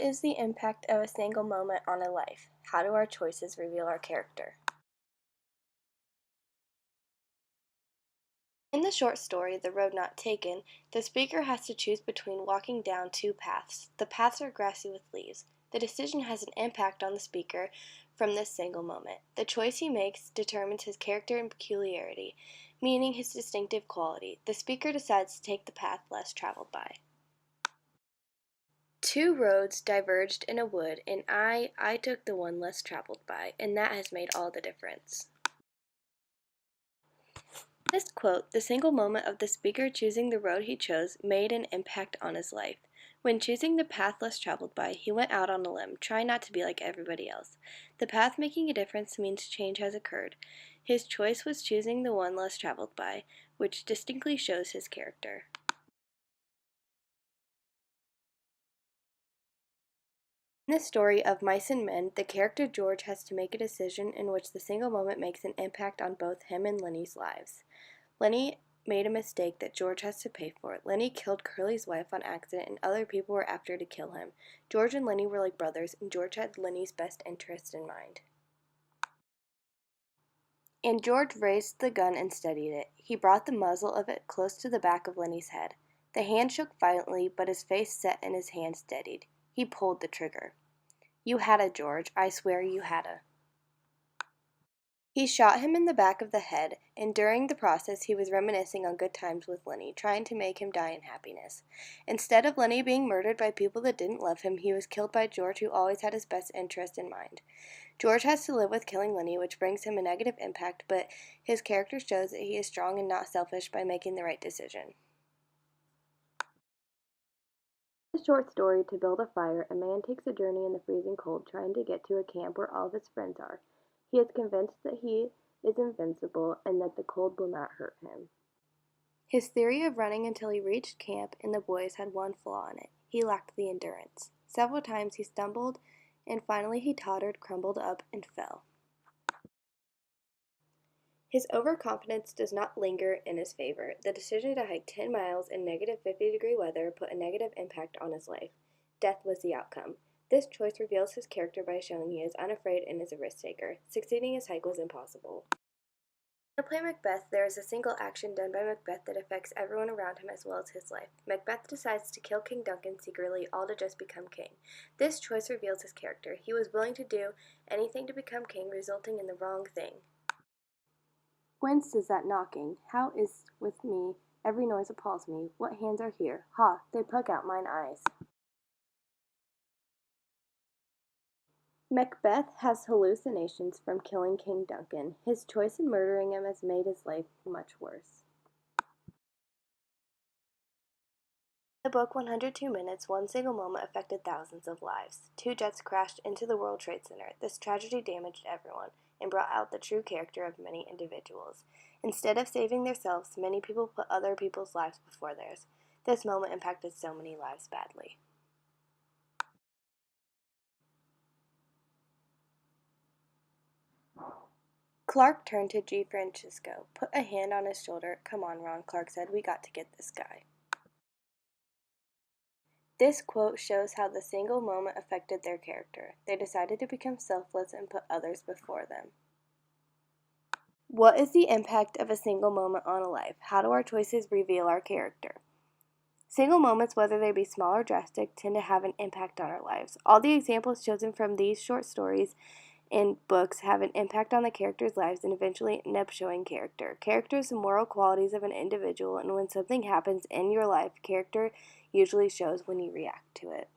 is the impact of a single moment on a life? How do our choices reveal our character? In the short story, The Road Not Taken, the speaker has to choose between walking down two paths. The paths are grassy with leaves. The decision has an impact on the speaker from this single moment. The choice he makes determines his character and peculiarity, meaning his distinctive quality. The speaker decides to take the path less traveled by. Two roads diverged in a wood, and I took the one less traveled by, and that has made all the difference. This quote, the single moment of the speaker choosing the road he chose made an impact on his life. When choosing the path less traveled by, he went out on a limb, trying not to be like everybody else. The path making a difference means change has occurred. His choice was choosing the one less traveled by, which distinctly shows his character. In the story of Mice and Men, the character George has to make a decision in which the single moment makes an impact on both him and Lenny's lives. Lenny made a mistake that George has to pay for. Lenny killed Curly's wife on accident, and other people were after to kill him. George and Lenny were like brothers, and George had Lenny's best interest in mind. And George raised the gun and steadied it. He brought the muzzle of it close to the back of Lenny's head. The hand shook violently, but his face set and his hand steadied. He pulled the trigger. "You hadda, George. I swear you hadda." He shot him in the back of the head, and during the process he was reminiscing on good times with Lenny, trying to make him die in happiness. Instead of Lenny being murdered by people that didn't love him, he was killed by George, who always had his best interest in mind. George has to live with killing Lenny, which brings him a negative impact, but his character shows that he is strong and not selfish by making the right decision. In the short story, To Build a Fire, a man takes a journey in the freezing cold trying to get to a camp where all of his friends are. He is convinced that he is invincible and that the cold will not hurt him. His theory of running until he reached camp and the boys had one flaw in it. He lacked the endurance. Several times he stumbled, and finally he tottered, crumbled up, and fell. His overconfidence does not linger in his favor. The decision to hike 10 miles in negative 50-degree weather put a negative impact on his life. Death was the outcome. This choice reveals his character by showing he is unafraid and is a risk-taker. Succeeding his hike was impossible. In the play Macbeth, there is a single action done by Macbeth that affects everyone around him as well as his life. Macbeth decides to kill King Duncan secretly, all to just become king. This choice reveals his character. He was willing to do anything to become king, resulting in the wrong thing. Whence is that knocking? How is with me? Every noise appalls me. What hands are here? Ha! They pluck out mine eyes. Macbeth has hallucinations from killing King Duncan. His choice in murdering him has made his life much worse. In the book 102 Minutes, one single moment affected thousands of lives. Two jets crashed into the World Trade Center. This tragedy damaged everyone and brought out the true character of many individuals. Instead of saving themselves, many people put other people's lives before theirs. This moment impacted so many lives badly. Clark turned to G. Francisco. Put a hand on his shoulder. Come on, Ron, Clark said. We got to get this guy. This quote shows how the single moment affected their character. They decided to become selfless and put others before them. What is the impact of a single moment on a life? How do our choices reveal our character? Single moments, whether they be small or drastic, tend to have an impact on our lives. All the examples chosen from these short stories and books have an impact on the characters' lives and eventually end up showing character. Character is the moral qualities of an individual, and when something happens in your life, character usually shows when you react to it.